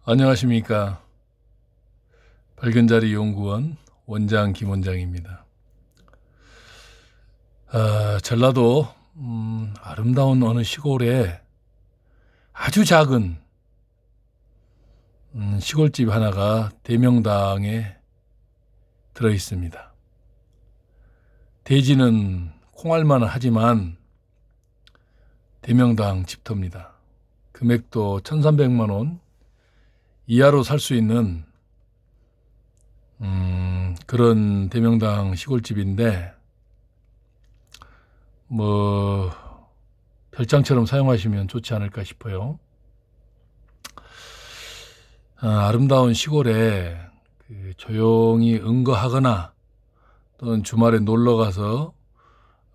안녕하십니까. 발견자리 연구원 원장 김원장입니다. 전라도 아름다운 어느 시골에 아주 작은 시골집 하나가 대명당에 들어 있습니다. 대지는 콩알만은 하지만 대명당 집터입니다. 금액도 1,300만 원 이하로 살 수 있는 그런 대명당 시골집인데 뭐 별장처럼 사용하시면 좋지 않을까 싶어요. 아름다운 시골에 조용히 응거하거나 또는 주말에 놀러 가서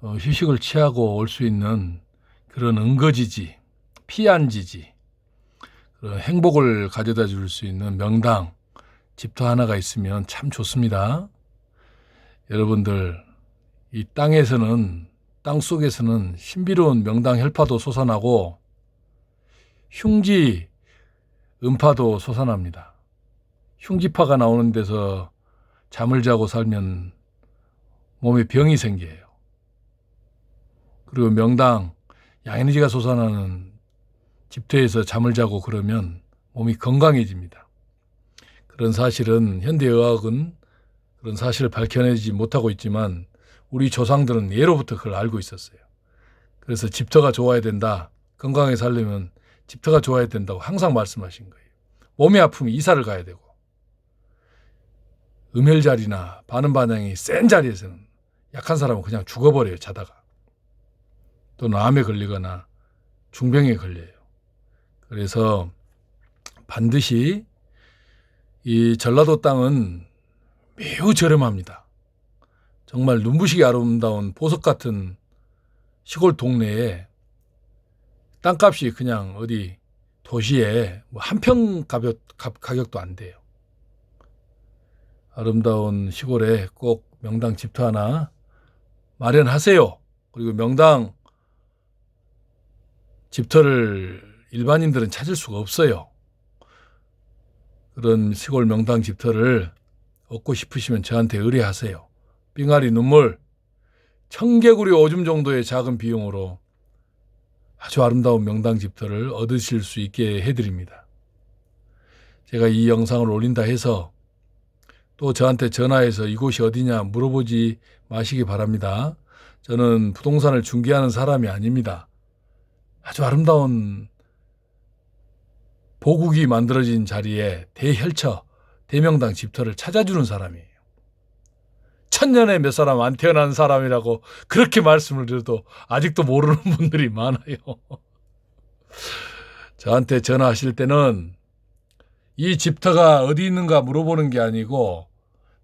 휴식을 취하고 올 수 있는 그런 응거지지, 피안지지, 그런 행복을 가져다 줄 수 있는 명당 집터 하나가 있으면 참 좋습니다. 여러분들, 이 땅 속에서는 신비로운 명당 혈파도 솟아나고 흉지 음파도 솟아납니다. 흉지파가 나오는 데서 잠을 자고 살면 몸에 병이 생겨요. 그리고 명당 양에너지가 솟아나는 집터에서 잠을 자고 그러면 몸이 건강해집니다. 그런 사실은 현대의학은 그런 사실을 밝혀내지 못하고 있지만 우리 조상들은 예로부터 그걸 알고 있었어요. 그래서 집터가 좋아야 된다. 건강하게 살려면 집터가 좋아야 된다고 항상 말씀하신 거예요. 몸이 아프면 이사를 가야 되고 음혈자리나 반응반향이 센 자리에서는 약한 사람은 그냥 죽어버려요. 자다가. 또는 암에 걸리거나 중병에 걸려요. 그래서 반드시 이 전라도 땅은 매우 저렴합니다. 정말 눈부시게 아름다운 보석 같은 시골 동네에 땅값이 그냥 어디 도시에 뭐 한 평 가격도 안 돼요. 아름다운 시골에 꼭 명당 집터 하나 마련하세요. 그리고 명당 집터를 일반인들은 찾을 수가 없어요. 그런 시골 명당 집터를 얻고 싶으시면 저한테 의뢰하세요. 빙하리 눈물, 청개구리 오줌 정도의 작은 비용으로 아주 아름다운 명당 집터를 얻으실 수 있게 해드립니다. 제가 이 영상을 올린다 해서 또 저한테 전화해서 이곳이 어디냐 물어보지 마시기 바랍니다. 저는 부동산을 중개하는 사람이 아닙니다. 아주 아름다운 보국이 만들어진 자리에 대혈처, 대명당 집터를 찾아주는 사람이에요. 천년에 몇 사람 안 태어난 사람이라고 그렇게 말씀을 드려도 아직도 모르는 분들이 많아요. 저한테 전화하실 때는 이 집터가 어디 있는가 물어보는 게 아니고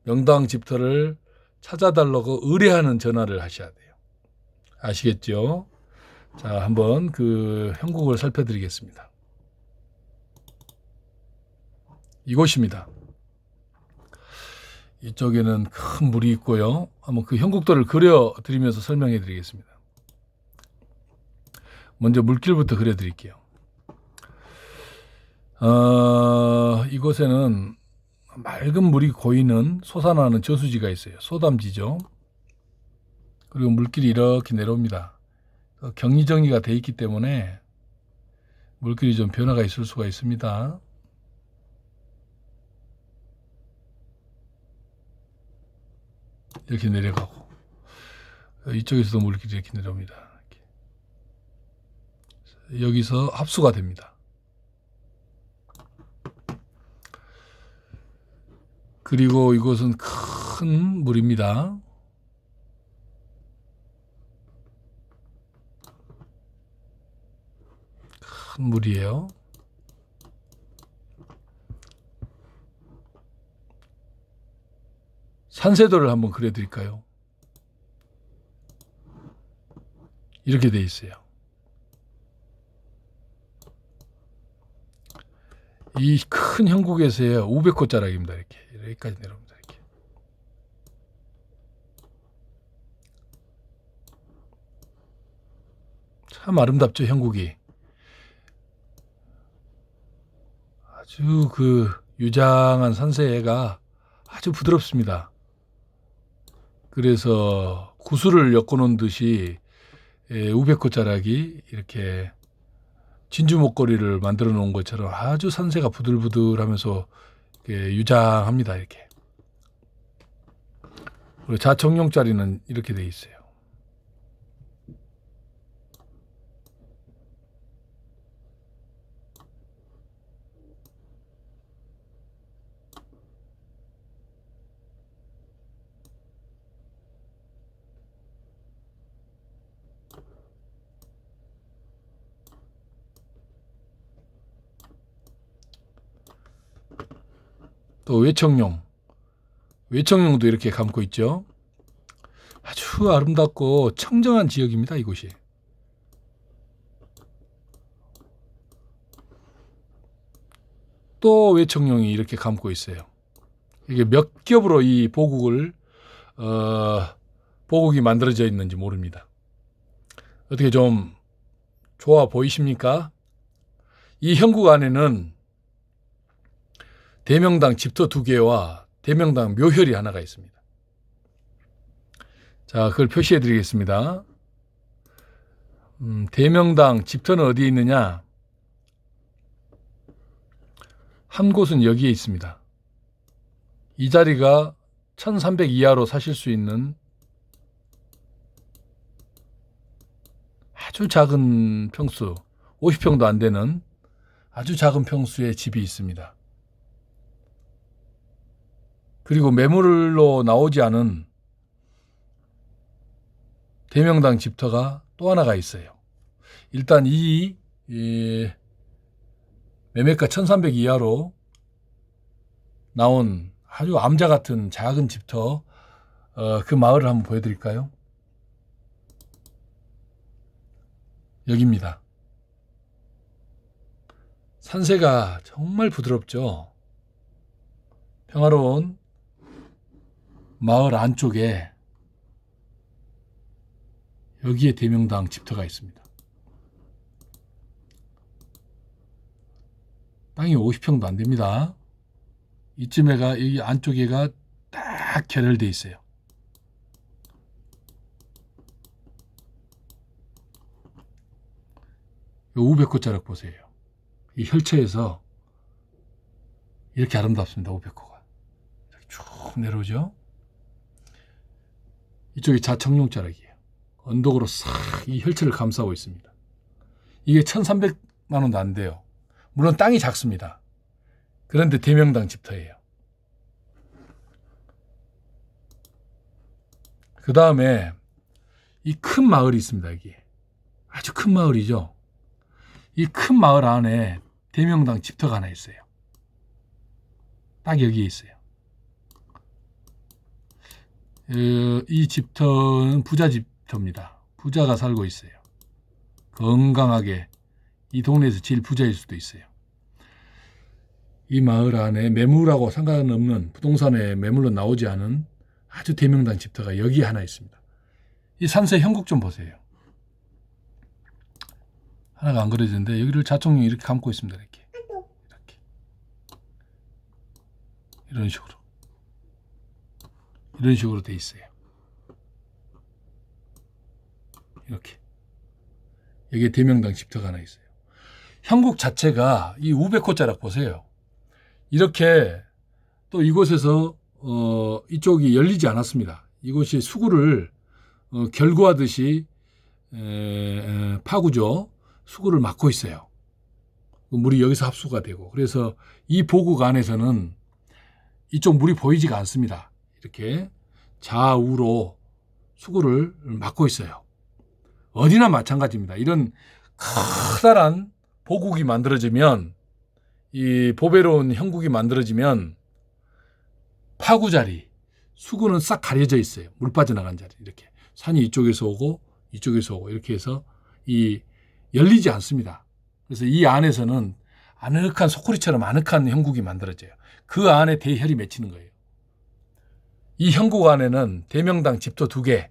명당 집터를 찾아달라고 의뢰하는 전화를 하셔야 돼요. 아시겠죠? 자, 한번 그 형국을 살펴드리겠습니다. 이곳입니다. 이쪽에는 큰 물이 있고요. 한번 그 형국도를 그려드리면서 설명해 드리겠습니다. 먼저 물길부터 그려드릴게요. 이곳에는 맑은 물이 고이는 솟아나는 저수지가 있어요. 소담지죠. 그리고 물길이 이렇게 내려옵니다. 격리정리가 돼 있기 때문에 물길이 좀 변화가 있을 수가 있습니다. 이렇게 내려가고 이쪽에서도 물길이 이렇게 내려옵니다. 이렇게. 여기서 합수가 됩니다. 그리고 이곳은 큰 물입니다. 큰 물이에요. 산세도를 한번 그려드릴까요? 이렇게 돼 있어요. 이 큰 형국에서요 500호 자락입니다. 이렇게 여기까지 내려옵니다. 이렇게. 참 아름답죠, 형국이. 아주 그 유장한 산세가 아주 부드럽습니다. 그래서 구슬을 엮어놓은 듯이 우베코 자락이 이렇게 진주 목걸이를 만들어 놓은 것처럼 아주 산세가 부들부들하면서 유장합니다. 이렇게. 그리고 자청룡자리는 이렇게 돼 있어요. 또 외청룡도 이렇게 감고 있죠. 아주 아름답고 청정한 지역입니다. 이곳이. 또 외청룡이 이렇게 감고 있어요. 이게 몇 겹으로 이 보국이 만들어져 있는지 모릅니다. 어떻게 좀 좋아 보이십니까? 이 형국 안에는 대명당 집터 2개와 대명당 묘혈이 하나가 있습니다. 자, 그걸 표시해 드리겠습니다. 대명당 집터는 어디에 있느냐? 한 곳은 여기에 있습니다. 이 자리가 1300 이하로 사실 수 있는 아주 작은 평수, 50평도 안 되는 아주 작은 평수의 집이 있습니다. 그리고 매물로 나오지 않은 대명당 집터가 또 하나가 있어요. 일단 이 매매가 1300 이하로 나온 아주 암자 같은 작은 집터, 그 마을을 한번 보여드릴까요? 여기입니다. 산세가 정말 부드럽죠. 평화로운 마을 안쪽에 여기에 대명당 집터가 있습니다. 땅이 50평도 안 됩니다. 이쯤에가 여기 안쪽에가 딱 결혈돼 있어요. 요 우베코 자락 보세요. 이 혈처에서 이렇게 아름답습니다. 우베코가 쭉 내려오죠. 이쪽이 자청룡 자락이에요. 언덕으로 싹 이 혈처를 감싸고 있습니다. 이게 1300만 원도 안 돼요. 물론 땅이 작습니다. 그런데 대명당 집터예요. 그 다음에 이 큰 마을이 있습니다. 여기 아주 큰 마을이죠. 이 큰 마을 안에 대명당 집터가 하나 있어요. 딱 여기에 있어요. 이 집터는 부자 집터입니다. 부자가 살고 있어요. 건강하게 이 동네에서 제일 부자일 수도 있어요. 이 마을 안에 매물하고 상관없는 부동산에 매물로 나오지 않은 아주 대명당 집터가 여기 하나 있습니다. 이 산세 형국 좀 보세요. 하나가 안 그려지는데 여기를 자청룡이 이렇게 감고 있습니다. 이렇게 이런 식으로 돼 있어요. 이렇게 여기에 대명당 집터가 하나 있어요. 형국 자체가 이 우베코 자락 보세요. 이렇게 또 이곳에서 이쪽이 열리지 않았습니다. 이곳이 수구를 결구하듯이 파구죠. 수구를 막고 있어요. 물이 여기서 합수가 되고, 그래서 이 보국 안에서는 이쪽 물이 보이지가 않습니다. 이렇게 좌우로 수구를 막고 있어요. 어디나 마찬가지입니다. 이런 커다란 보국이 만들어지면, 이 보배로운 형국이 만들어지면 파구 자리, 수구는 싹 가려져 있어요. 물 빠져나간 자리. 이렇게 산이 이쪽에서 오고 이쪽에서 오고 이렇게 해서 이 열리지 않습니다. 그래서 이 안에서는 아늑한 소쿠리처럼 아늑한 형국이 만들어져요. 그 안에 대혈이 맺히는 거예요. 이 형국 안에는 대명당 집터 2개,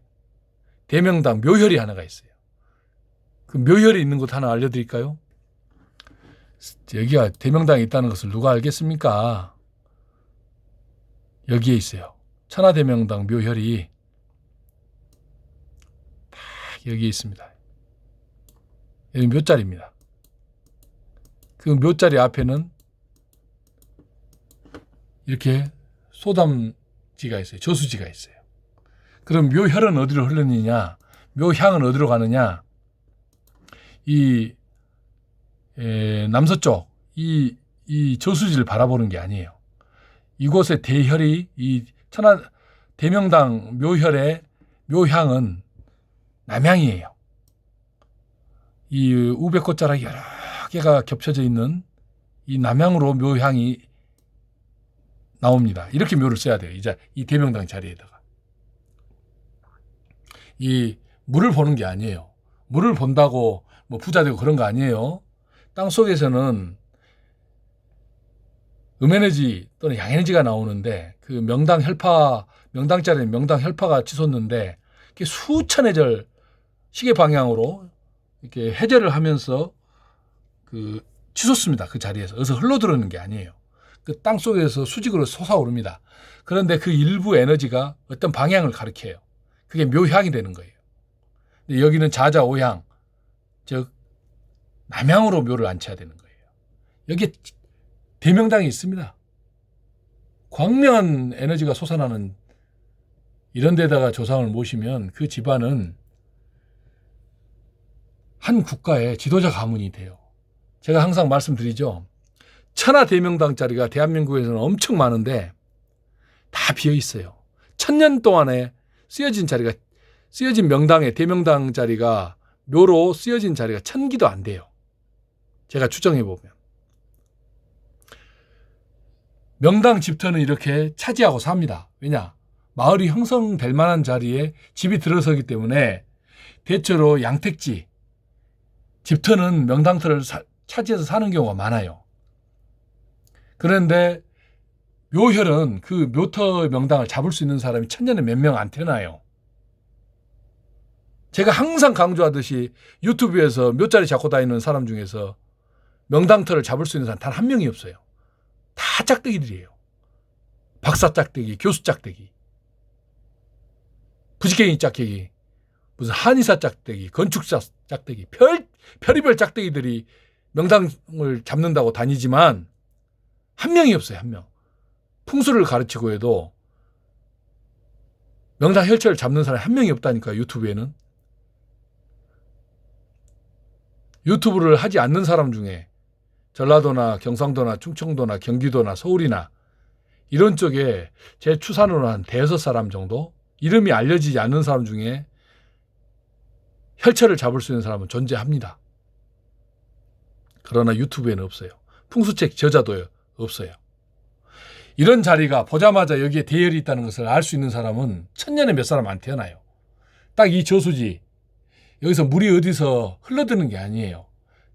대명당 묘혈이 하나가 있어요. 그 묘혈이 있는 곳 하나 알려드릴까요? 여기가 대명당에 있다는 것을 누가 알겠습니까? 여기에 있어요. 천하대명당 묘혈이 딱 여기에 있습니다. 여기 묘자리입니다. 그 묘자리 앞에는 이렇게 소담지가 있어요. 저수지가 있어요. 그럼 묘혈은 어디로 흐르느냐? 묘향은 어디로 가느냐? 이 남서쪽 이 저수지를 바라보는 게 아니에요. 이곳의 대혈이 이 천하 대명당 묘혈의 묘향은 남향이에요. 이 우백꽃자락이 여러 개가 겹쳐져 있는 이 남향으로 묘향이 나옵니다. 이렇게 묘를 써야 돼요. 이제 이 대명당 자리에다가 이 물을 보는 게 아니에요. 물을 본다고 뭐 부자 되고 그런 거 아니에요. 땅 속에서는 음에너지 또는 양에너지가 나오는데 그 명당 혈파, 명당자리는 명당 혈파가 치솟는데 수천의 절 시계 방향으로 이렇게 해제를 하면서 그 치솟습니다. 그 자리에서 어디서 흘러들어오는 게 아니에요. 그 땅 속에서 수직으로 솟아오릅니다. 그런데 그 일부 에너지가 어떤 방향을 가리켜요. 그게 묘향이 되는 거예요. 근데 여기는 자자오향, 즉 남향으로 묘를 앉혀야 되는 거예요. 여기에 대명당이 있습니다. 광명한 에너지가 솟아나는 이런 데다가 조상을 모시면 그 집안은 한 국가의 지도자 가문이 돼요. 제가 항상 말씀드리죠. 천하 대명당 자리가 대한민국에서는 엄청 많은데 다 비어 있어요. 1000년 동안에 쓰여진 자리가, 쓰여진 명당의 대명당 자리가 묘로 쓰여진 자리가 1000기도 안 돼요. 제가 추정해 보면. 명당 집터는 이렇게 차지하고 삽니다. 왜냐? 마을이 형성될 만한 자리에 집이 들어서기 때문에 대체로 양택지, 집터는 명당터를 차지해서 사는 경우가 많아요. 그런데 묘혈은 그 묘터 명당을 잡을 수 있는 사람이 천년에 몇 명 안 태어나요. 제가 항상 강조하듯이 유튜브에서 묘자리 잡고 다니는 사람 중에서 명당터를 잡을 수 있는 사람 단 한 명이 없어요. 다 짝대기들이에요. 박사 짝대기, 교수 짝대기, 부지깽이 짝대기, 무슨 한의사 짝대기, 건축사 짝대기, 별의별 짝대기들이 명당을 잡는다고 다니지만 한 명이 없어요. 한 명. 풍수를 가르치고 해도 명당 혈처를 잡는 사람이 한 명이 없다니까요. 유튜브에는. 유튜브를 하지 않는 사람 중에 전라도나 경상도나 충청도나 경기도나 서울이나 이런 쪽에 제 추산으로 한 대여섯 사람 정도, 이름이 알려지지 않는 사람 중에 혈처를 잡을 수 있는 사람은 존재합니다. 그러나 유튜브에는 없어요. 풍수책 저자도 없어요. 이런 자리가 보자마자 여기에 대열이 있다는 것을 알 수 있는 사람은 천년에 몇 사람 안 태어나요. 딱 이 저수지, 여기서 물이 어디서 흘러드는 게 아니에요.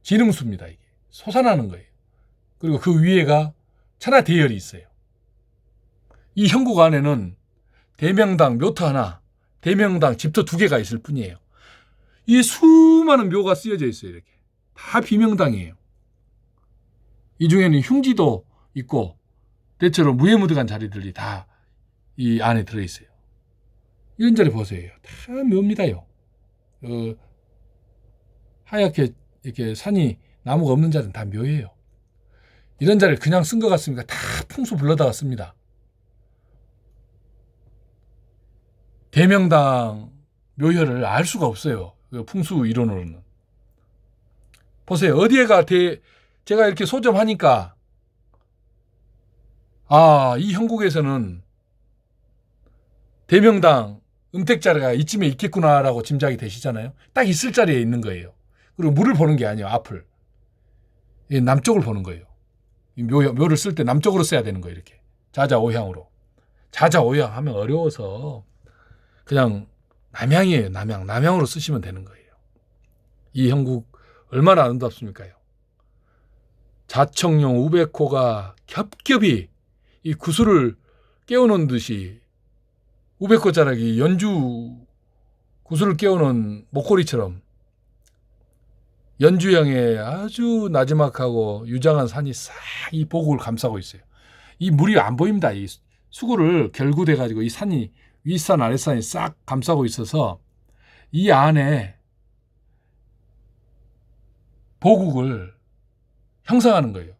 지능수입니다. 이게 솟아나는 거예요. 그리고 그 위에가 천하 대열이 있어요. 이 형국 안에는 대명당 묘터 하나, 대명당 집터 2개가 있을 뿐이에요. 이 수많은 묘가 쓰여져 있어요. 이렇게 다 비명당이에요. 이 중에는 흉지도 있고 대체로 무해무득한 자리들이 다 이 안에 들어있어요. 이런 자리 보세요. 다 묘입니다요. 하얗게 이렇게 산이 나무가 없는 자리는 다 묘예요. 이런 자리를 그냥 쓴 것 같습니까? 다 풍수 불러다가 씁니다. 대명당 묘혈을 알 수가 없어요. 풍수 이론으로는. 보세요. 어디에가 제가 이렇게 소점하니까 이 형국에서는 대명당 음택자리가 이쯤에 있겠구나라고 짐작이 되시잖아요. 딱 있을 자리에 있는 거예요. 그리고 물을 보는 게 아니에요. 앞을. 남쪽을 보는 거예요. 묘를 쓸 때 남쪽으로 써야 되는 거예요. 이렇게 자자오향으로. 자자오향 하면 어려워서 그냥 남향이에요. 남향으로 쓰시면 되는 거예요. 이 형국 얼마나 아름답습니까요? 자청룡 우백호가 겹겹이 이 구슬을 깨우는 듯이 우백호 자락이 연주 구슬을 깨우는 목걸이처럼 연주형의 아주 나지막하고 유장한 산이 싹 이 보국을 감싸고 있어요. 이 물이 안 보입니다. 이 수구를 결구돼 가지고 이 산이 윗산 아랫산이 싹 감싸고 있어서 이 안에 보국을 형성하는 거예요.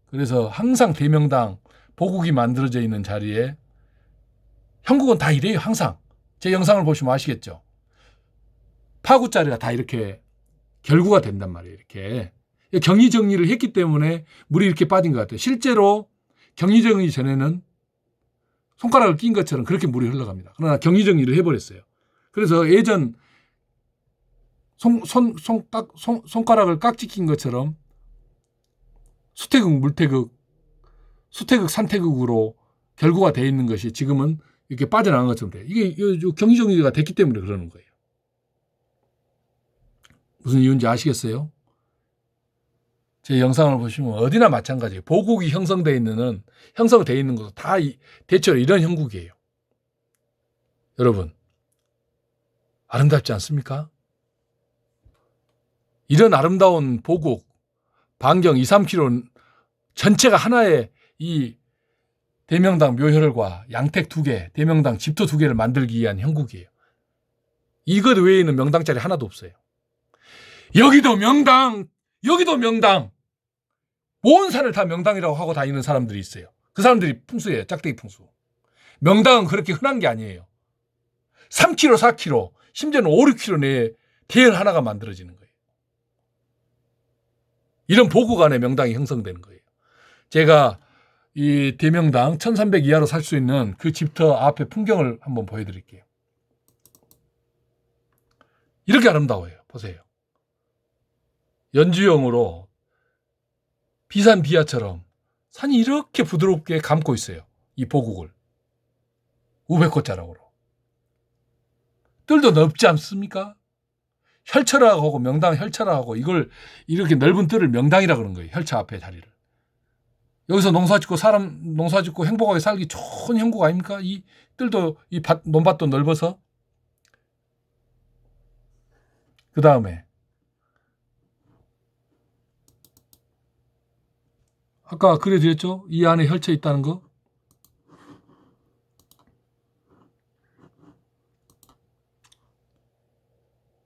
그래서 항상 대명당 보국이 만들어져 있는 자리에 형국은 다 이래요. 항상 제 영상을 보시면 아시겠죠. 파구자리가 다 이렇게 결구가 된단 말이에요. 이렇게 격리정리를 했기 때문에 물이 이렇게 빠진 것 같아요. 실제로 격리정리 전에는 손가락을 낀 것처럼 그렇게 물이 흘러갑니다. 그러나 격리정리를 해버렸어요. 그래서 예전 손가락을 깍지 낀 것처럼 수태극, 물태극, 수태극, 산태극으로 결구가 되어 있는 것이 지금은 이렇게 빠져나간 것처럼 돼요. 이게 격리정리가 됐기 때문에 그러는 거예요. 무슨 이유인지 아시겠어요? 제 영상을 보시면 어디나 마찬가지예요. 보국이 형성되어 있는 것도 다 대체로 이런 형국이에요. 여러분, 아름답지 않습니까? 이런 아름다운 보국, 반경 2, 3km 전체가 하나의 이 대명당 묘혈과 양택 2개, 대명당 집토 2개를 만들기 위한 형국이에요. 이것 외에는 명당짜리 하나도 없어요. 여기도 명당, 여기도 명당. 온 산을 다 명당이라고 하고 다니는 사람들이 있어요. 그 사람들이 풍수예요. 짝대기 풍수. 명당은 그렇게 흔한 게 아니에요. 3km, 4km, 심지어는 5, 6km 내에 대열 하나가 만들어지는 거예요. 이런 보국 안에 명당이 형성되는 거예요. 제가 이 대명당 1300 이하로 살 수 있는 그 집터 앞에 풍경을 한번 보여드릴게요. 이렇게 아름다워요. 보세요. 연주형으로 비산 비야처럼 산이 이렇게 부드럽게 감고 있어요. 이 보국을. 우백꽃자락으로. 뜰도 넓지 않습니까? 혈처라고 하고 명당 혈처라고 이걸 이렇게 넓은 뜰을 명당이라 그러는 거예요. 혈처 앞에 자리를. 여기서 농사짓고 사람 농사짓고 행복하게 살기 좋은 형국 아닙니까? 이 뜰도 이 논밭도 넓어서. 그 다음에 아까 그려드렸죠? 이 안에 혈처 있다는 거.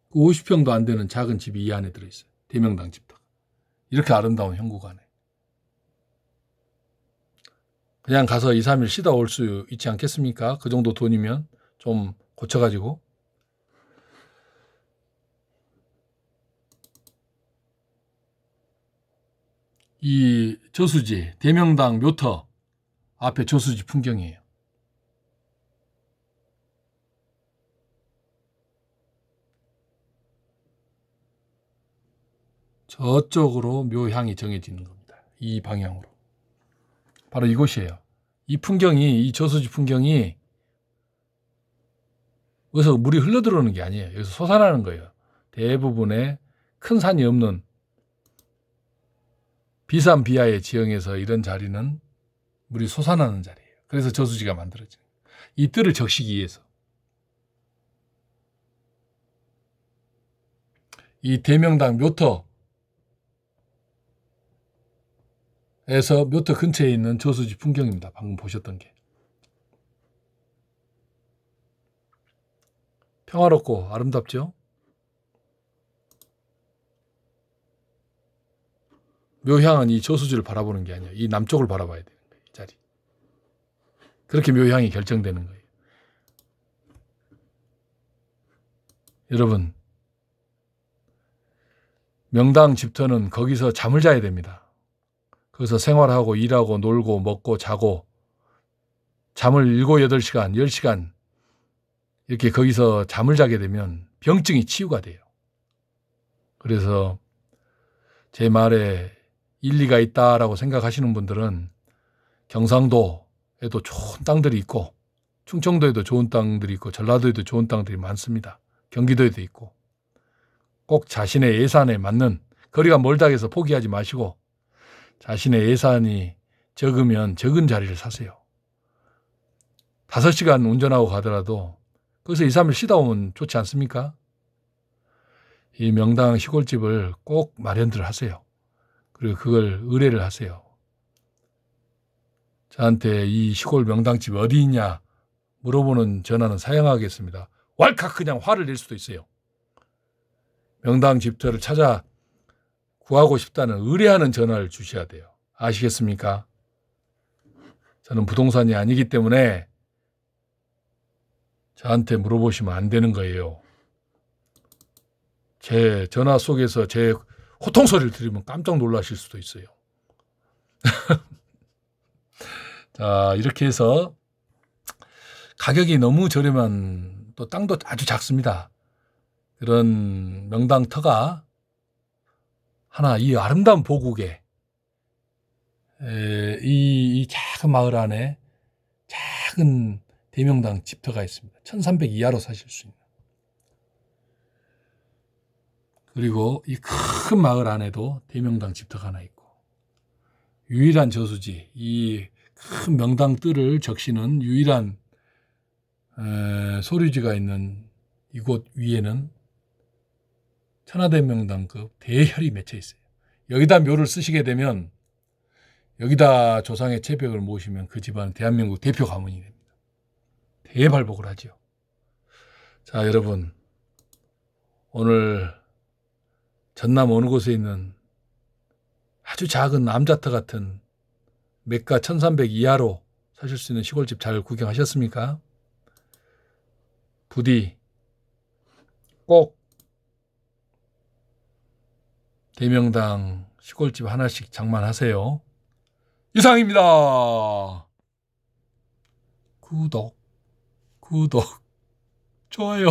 그 50평도 안 되는 작은 집이 이 안에 들어있어요. 대명당 집터. 이렇게 아름다운 형국 안에. 그냥 가서 2, 3일 쉬다 올 수 있지 않겠습니까? 그 정도 돈이면 좀 고쳐가지고. 이 저수지, 대명당 묘터 앞에 저수지 풍경이에요. 저쪽으로 묘향이 정해지는 겁니다. 이 방향으로. 바로 이곳이에요. 이 풍경이, 이 저수지 풍경이 여기서 물이 흘러들어오는 게 아니에요. 여기서 솟아나는 거예요. 대부분의 큰 산이 없는 비산 비하의 지형에서 이런 자리는 물이 솟아나는 자리예요. 그래서 저수지가 만들어져요. 이 뜰을 적시기 위해서. 이 대명당 묘터 에서 묘터 근처에 있는 저수지 풍경입니다. 방금 보셨던 게. 평화롭고 아름답죠? 묘향은 이 저수지를 바라보는 게 아니에요. 이 남쪽을 바라봐야 되는 거예요. 이 자리. 그렇게 묘향이 결정되는 거예요. 여러분, 명당 집터는 거기서 잠을 자야 됩니다. 거기서 생활하고 일하고 놀고 먹고 자고 잠을 7, 8시간, 10시간 이렇게 거기서 잠을 자게 되면 병증이 치유가 돼요. 그래서 제 말에 일리가 있다라고 생각하시는 분들은 경상도에도 좋은 땅들이 있고 충청도에도 좋은 땅들이 있고 전라도에도 좋은 땅들이 많습니다. 경기도에도 있고 꼭 자신의 예산에 맞는 거리가 멀다 해서 포기하지 마시고 자신의 예산이 적으면 적은 자리를 사세요. 5시간 운전하고 가더라도 거기서 2, 3일 쉬다 오면 좋지 않습니까? 이 명당 시골집을 꼭 마련들 하세요. 그리고 그걸 의뢰를 하세요. 저한테 이 시골 명당집 어디 있냐 물어보는 전화는 사양하겠습니다. 왈칵 그냥 화를 낼 수도 있어요. 명당 집터를 찾아 구하고 싶다는 의뢰하는 전화를 주셔야 돼요. 아시겠습니까? 저는 부동산이 아니기 때문에 저한테 물어보시면 안 되는 거예요. 제 전화 속에서 제 호통 소리를 들으면 깜짝 놀라실 수도 있어요. 자, 이렇게 해서 가격이 너무 저렴한 또 땅도 아주 작습니다. 그런 명당터가 하나 이 아름다운 보국에 이 작은 마을 안에 작은 대명당 집터가 있습니다. 1300 이하로 사실 수 있는. 그리고 이 큰 마을 안에도 대명당 집터가 하나 있고 유일한 저수지, 이 큰 명당 뜰을 적시는 유일한 소류지가 있는 이곳 위에는 천하대명당급 대혈이 맺혀 있어요. 여기다 묘를 쓰시게 되면 여기다 조상의 체벽을 모시면 그 집안은 대한민국 대표 가문이 됩니다. 대발복을 하죠. 자, 여러분 오늘 전남 어느 곳에 있는 아주 작은 남자터 같은 매가 1300 이하로 사실 수 있는 시골집 잘 구경하셨습니까? 부디 꼭 대명당 시골집 하나씩 장만하세요. 이상입니다. 구독, 좋아요.